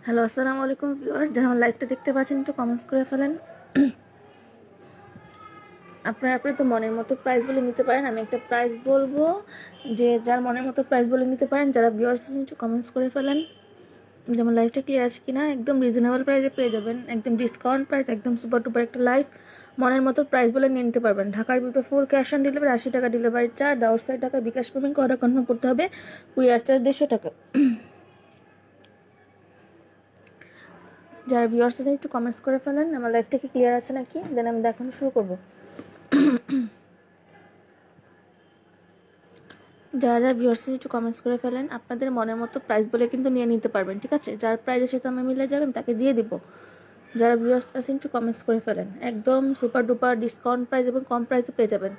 Hello, আসসালামু আলাইকুম viewers. যারা আমার লাইভটা দেখতে পাচ্ছেন একটু কমেন্টস করে ফেলেন। আপনি তো মনের মতো প্রাইস বলে নিতে পারেন। আমি একটা প্রাইস বলবো, যে যার মনের মতো প্রাইস বলে নিতে পারেন। যারা ভিউয়ার্স আছেন একটু কমেন্টস করে ফেলেন যেমন লাইভটা ক্লিয়ার আছে কিনা। একদম রিজনেবল প্রাইসে পেয়ে যাবেন, একদম ডিসকাউন্ট প্রাইস, একদম সুপার টুপার একটা লাইফ মনের মতো প্রাইস বলে নিয়ে নিতে পারবেন। ঢাকার ভিতরে ফুল ক্যাশ অন ডেলিভারি, 80 টাকা ডেলিভারি চার্জ, 10 টাকা বিকাশ পেমেন্ট অর্ডার কনফার্ম করতে হবে, কুরিয়ার চার্জ 150 টাকা। যারা ভিউয়ার্স আছেন একটু কমেন্টস করে ফেলেন আমার লাইফটা কি ক্লিয়ার আছে নাকি, দেন আমি দেখানো শুরু করবো। যারা যারা ভিউয়ার্স একটু কমেন্টস করে ফেলেন, আপনাদের মনের মতো প্রাইস বলে কিন্তু নিয়ে নিতে পারবেন, ঠিক আছে? যার প্রাইসের সাথে আমি মিলে যাবেন তাকে দিয়ে দিব। যারা ভিউয়ার্স আছেন একটু কমেন্টস করে ফেলেন, একদম সুপার ডুপার ডিসকাউন্ট প্রাইস এবং কম প্রাইসে পেয়ে যাবেন।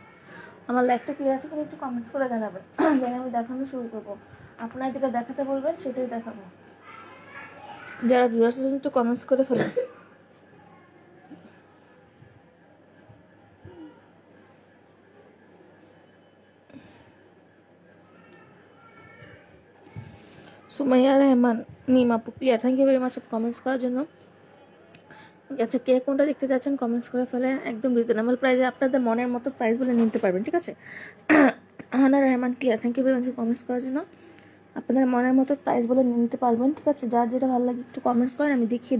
আমার লাইফটা ক্লিয়ার আছে কিনা একটু কমেন্টস করে জানাবেন, দেন আমি দেখানো শুরু করবো। আপনারা যেটা দেখাতে বলবেন সেটাই দেখাবো। যারা ভিউয়ার্স আছেন একটু কমেন্টস করে ফেলেন। সুমাইয়া রহমান, মিম আপু, clear, thank you very much comments করার জন্য। আচ্ছা, কে কোনটা দেখতে যাচ্ছেন কমেন্টস করে ফেলেন। একদম রিজনেবল প্রাইসে আপনাদের মনের মতো প্রাইস বলে নিতে পারবেন, ঠিক আছে? Ahana Rahman, clear, thank you very much comments করার জন্য। আপনাদের মনের মতো প্রাইস বলে নিতে পারবেন, ঠিক আছে? যার যেটা ভালো লাগে একটু কমেন্টস করেন, আমি দেখিয়ে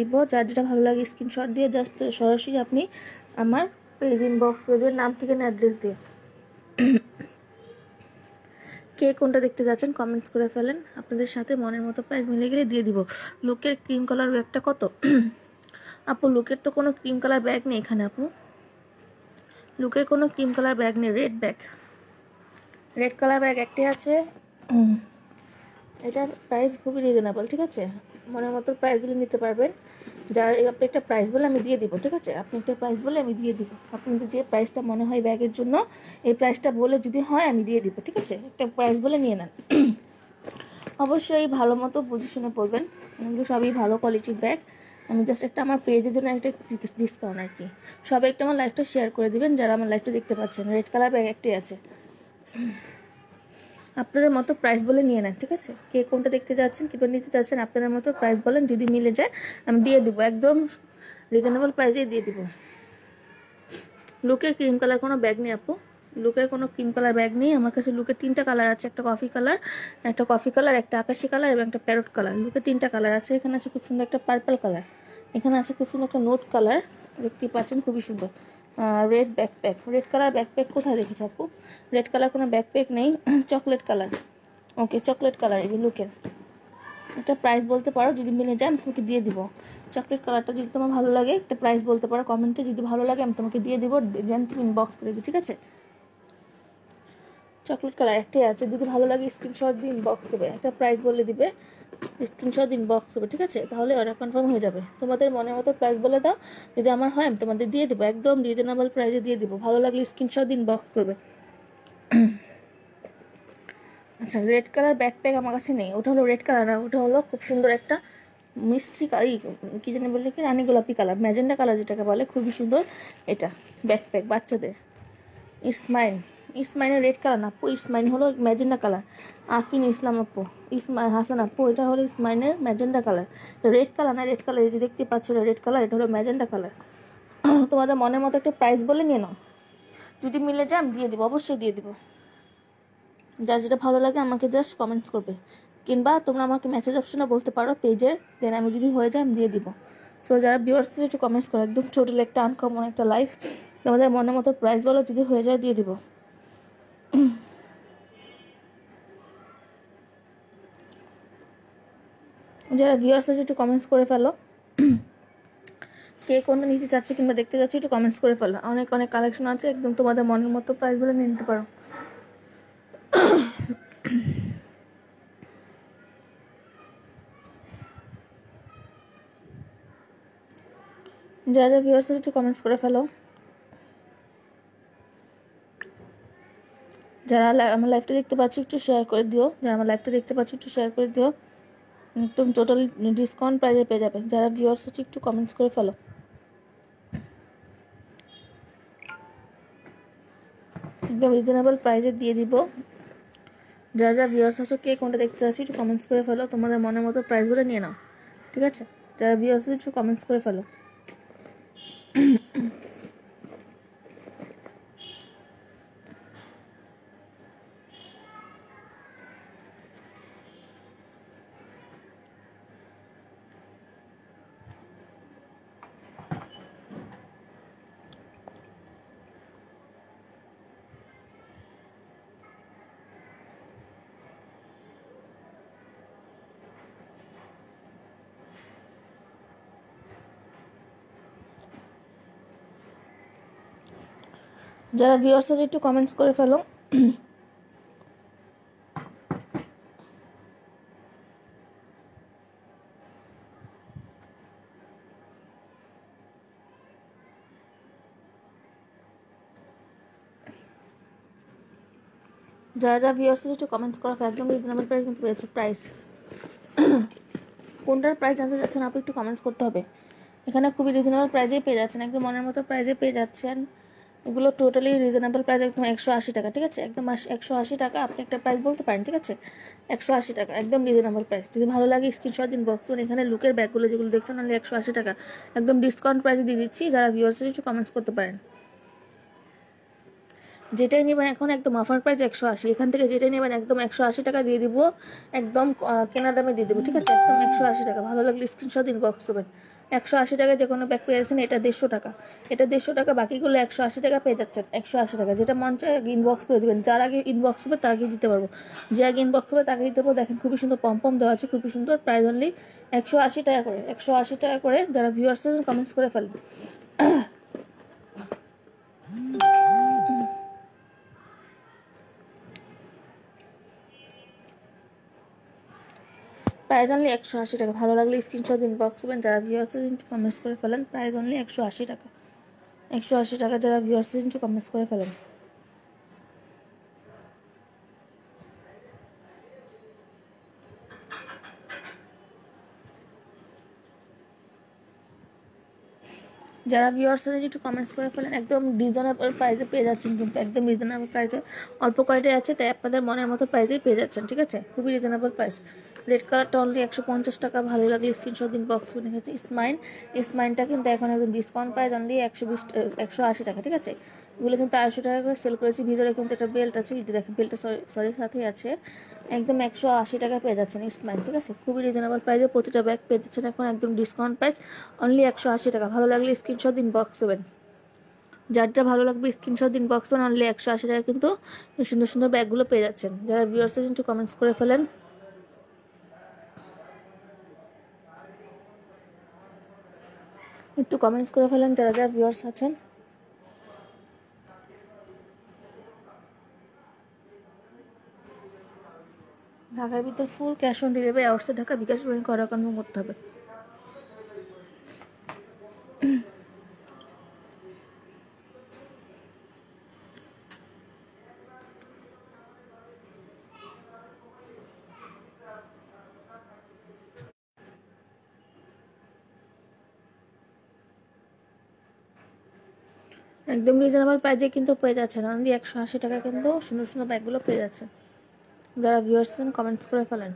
দিব। যার যেটা ভালো লাগে স্ক্রিনশট দিয়ে জাস্ট সরাসরি আপনি আমার পেজ ইনবক্স করে দেবেন, নাম, ঠিকানা, অ্যাড্রেস দিয়ে। কে কোনটা দেখতে যাচ্ছেন কমেন্টস করে ফেলেন। আপনাদের সাথে মনের মতো প্রাইস মিলে গেলে দিয়ে দিব। লুকের ক্রিম কালার ব্যাগটা কত? আপু, লুকের তো কোনো ক্রিম কালার ব্যাগ নেই এখানে। আপু, লুকের কোনো ক্রিম কালার ব্যাগ নেই, রেড কালার ব্যাগ একটাই আছে। এটার প্রাইস খুবই রিজনেবল, ঠিক আছে? মনের মতো প্রাইসগুলো নিতে পারবেন। যার আপনি একটা প্রাইস বলে আমি দিয়ে দিব, ঠিক আছে? আপনি একটা প্রাইস বলে আমি দিয়ে দিব। আপনাদের যে প্রাইসটা মনে হয় ব্যাগের জন্য, এই প্রাইসটা বলে যদি হয় আমি দিয়ে দিব, ঠিক আছে? একটা প্রাইস বলে নিয়ে নেন। অবশ্যই ভালো মতো বুঝে শুনে পড়বেন, এগুলো সবই ভালো কোয়ালিটির ব্যাগ। আমি জাস্ট একটা আমার পেজের জন্য একটা ডিসকাউন্ট আর কি। সবাই একটা আমার লাইফটা শেয়ার করে দিবেন যারা আমার লাইফটা দেখতে পাচ্ছেন। রেড কালার ব্যাগ একটাই আছে, আপনাদের মতো প্রাইস বলে নিয়ে নেন, ঠিক আছে? কে কোনটা দেখতে যাচ্ছেন, কিংবা নিতে চাচ্ছেন, আপনাদের মতো প্রাইস বলেন, যদি মিলে যায় আমি দিয়ে দিব, একদম রিজনেবল প্রাইসে দিয়ে দিব। লুকের ক্রিম কালার কোনো ব্যাগ নেই আপু, লুকের কোনো ক্রিম কালার ব্যাগ নেই আমার কাছে। লুকের 3টা কালার আছে, একটা কফি কালার, একটা আকাশি কালার এবং একটা প্যারট কালার। লুকের 3টা কালার আছে। এখানে আছে খুব সুন্দর একটা পার্পল কালার, এখানে আছে খুব সুন্দর একটা নোট কালার, দেখতেই পাচ্ছেন খুবই সুন্দর। Red backpack, red colour backpack কোথায় দেখেছ আপু? রেড কালার কোনো ব্যাকপ্যাক নেই। চকলেট কালার, ওকে, চকলেট কালার, এই যে লুকের। একটা প্রাইস বলতে পারো, যদি মিলে যায় আমি তোমাকে দিয়ে দিব। চকলেট কালারটা যদি তোমার ভালো লাগে একটা প্রাইস বলতে পারো কমেন্টে, যদি ভালো লাগে আমি তোমাকে দিয়ে দিব, যেন তুমি ইনবক্স করে দিই, ঠিক আছে? চকলেট কালার একটাই আছে, যদি ভালো লাগে স্ক্রিনশট দিয়ে ইনবক্স হবে, একটা প্রাইস বলে দিবে, স্ক্রিনশট ইনবক্স হবে, ঠিক আছে? তাহলে অর্ডার কনফার্ম হয়ে যাবে। তোমাদের মনের মতো প্রাইস বলে দাও, যদি আমার হয় আমি তোমাদের দিয়ে দেবো, একদম রিজনেবল প্রাইসে দিয়ে দিব। ভালো লাগলে স্ক্রিনশট ইনবক্স করবে। আচ্ছা, রেড কালার ব্যাকপ্যাক আমার কাছে নেই, ওটা হলো রেড কালার না, ওটা হলো খুব সুন্দর একটা মিষ্টি কি জানি বলে কি, রানী গোলাপি কালার, ম্যাজেন্ডা কালার যেটাকে বলে, খুবই সুন্দর এটা ব্যাকপ্যাক বাচ্চাদের। ইসমাইনের রেড কালার না আপু, ইসমাইন হলো ম্যাজেন্ডা কালার। আফিন ইসলাম আপু, হাসান আপু, এটা হলো ইসমাইনের ম্যাজেন্ডা কালার। রেড কালার না, রেড কালার এই যে দেখতে পাচ্ছ রেড কালার, এটা হলো ম্যাজেন্ডা কালার। তোমাদের মনের মতো একটা প্রাইস বলে নিয়ে নাও, যদি মিলে যায় আমি দিয়ে দিব, অবশ্যই দিয়ে দিব। যার যেটা ভালো লাগে আমাকে জাস্ট কমেন্টস করবে, কিংবা তোমরা আমাকে মেসেজ অপশনে বলতে পারো পেজের, দেন আমি যদি হয়ে যায় আমি দিয়ে দিব। সো যারা ভিউয়ার্স একটু কমেন্টস করো, একদম টোটাল একটা আনকমন একটা লাইফ, তোমাদের মনের মতো প্রাইস বলো, যদি হয়ে যায় দিয়ে দিব। যারা ভিউয়ার্স আছে একটু কমেন্টস করে ফেলো, কে কোনটা নিতে চাচ্ছ কিংবা দেখতে যাচ্ছে একটু কমেন্টস করে ফেলো। অনেক অনেক কালেকশন আছে, একদম তোমাদের মনের মতো প্রাইস বলে নিয়ে নিতে পারো। যারা ভিউয়ার্স আছে একটু কমেন্টস করে ফেলো। যারা আমার লাইভটা দেখতে পাচ্ছ একটু শেয়ার করে দিও, একদম টোটাল ডিসকাউন্ট প্রাইসে পেয়ে যাবে। যারা ভিউয়ার্স আছে একটু কমেন্টস করে ফেলো, একদম রিজনেবল প্রাইসে দিয়ে দিব। যারা যারা ভিউয়ার্স আছো কে কোনটা দেখতে চাচ্ছি একটু কমেন্টস করে ফেলো, তোমাদের মনের মতো প্রাইস বলে নিয়ে নাও, ঠিক আছে? যারা ভিউয়ার্স আছে একটু কমেন্টস করে ফেলো। যারা ভিউয়ার্স আছে একটু কমেন্টস করে ফেলো। যারা যারা ভিউয়ার্স আছে একটু কমেন্টস করা, একদম রিজনেবল প্রাইস কিন্তু পেয়েছে। প্রাইস কোনটার প্রাইস জানতে চাচ্ছেন আপনি একটু কমেন্টস করতে হবে। এখানে খুবই রিজনেবল প্রাইজেই পেয়ে যাচ্ছেন, একদম মনের মতো প্রাইজে পেয়ে যাচ্ছেন। এগুলো টোটালি রিজনেবল প্রাইস, একদম 180 টাকা, ঠিক আছে? একদম 180 টাকা আপনি একটা প্রাইস বলতে পারেন, ঠিক আছে? 180 টাকা একদম রিজনেবল প্রাইস। যদি ভালো লাগে স্ক্রিনশট দিন বক্স। এখানে লুকের ব্যাগগুলো যেগুলো দেখছেন অনলি 180 টাকা, একদম ডিসকাউন্ট প্রাইসে দিয়ে দিচ্ছি। যারা ভিউয়ার্স একটু কমেন্টস করতে পারেন। যেটাই নেবেন এখন একদম অফার প্রাইস 180, এখান থেকে যেটাই নেবেন একদম 180 টাকা দিয়ে দিব, একদম কেনা দামে দিয়ে দেবো, ঠিক আছে? একদম 180 টাকা। ভালো লাগলে স্ক্রিনশট ইনবক্স করবেন। 180 টাকায় যে কোনো ব্যাগ পেয়ে যাচ্ছেন। এটা 150 টাকা, এটা 150 টাকা, বাকিগুলো 180 টাকা পেয়ে যাচ্ছেন। 180 টাকা যেটা মন চায় ইনবক্স করে দেবেন। যার আগে ইনবক্স হবে তাকে দিতে পারবো, যে আগে ইনবক্স হবে তাকে দিতে পারবো। দেখেন খুবই সুন্দর পম দেওয়া আছে, খুবই সুন্দর। প্রাইস অনলি 180 টাকা করে, 180 টাকা করে। যারা ভিউয়ার্স কমেন্টস করে ফেলবেন। প্রাইস অনলি 180 টাকা। ভালো লাগলে স্ক্রিনশট ইনবক্স করবেন। যারা ভিউয়ার্স একটু কমেন্টস করে ফেলেন। প্রাইস অনলি 180 টাকা, 180 টাকা। যারা ভিউয়ার্স একটু কমেন্টস করে ফেলেন। যারা ভিউয়ার্স একটু কমেন্টস করে ফেলেন। একদম রিজনেবল প্রাইসে পেয়ে যাচ্ছেন, কিন্তু একদম রিজনেবল প্রাইসে। অল্প কোয়ালিটি আছে তাই আপনাদের মনের মতো প্রাইসেই পেয়ে যাচ্ছেন, ঠিক আছে? খুবই রিজনেবল প্রাইস। রেড কালারটা অনলি 150 টাকা। ভালো লাগলে স্ক্রিনশট দিন বক্স করে দেখেছি। স্মাইনটা কিন্তু এখন একদম ডিসকাউন্ট প্রাইস অনলি 180 টাকা, ঠিক আছে? এগুলো কিন্তু 250 টাকা করে সেল করেছি। ভিতরে কিন্তু একটা বেল্ট আছে, এটা দেখেন বেল্টটা সরি সাথেই আছে। একদম 180 টাকা পেয়ে যাচ্ছেন স্মাইল, ঠিক আছে? খুবই রিজনেবল প্রাইসে প্রতিটা ব্যাগ পেয়ে যাচ্ছেন এখন একদম ডিসকাউন্ট প্রাইস অনলি 180 টাকা। ভালো লাগলে স্ক্রিনশট দিন বক্স করবেন। যারটা ভালো লাগবে স্ক্রিনশট দিন বক্স করবেন। অনলি 180 টাকা কিন্তু সুন্দর সুন্দর ব্যাগগুলো পেয়ে যাচ্ছেন। যারা ভিউয়ার্স আছেন একটু কমেন্টস করে ফেলেন। একটু কমেন্টস করে ফেলেন যারা যারা ভিউয়ার্স আছেন। ঢাকার ভিতর full cash on delivery, outside Dhaka bKash bank করা কনফার্ম করতে হবে। একদম রিজনেবল প্রাইসে কিন্তু পেয়ে যাচ্ছেন অনলি 180 টাকা, কিন্তু সুন্দর সুন্দর ব্যাগগুলো পেয়ে যাচ্ছেন। যারা ভিউয়ার্স আছেন কমেন্টস করে ফেলেন।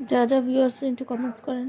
যারা যারা ভিউয়ার্স একটু কমেন্টস করেন।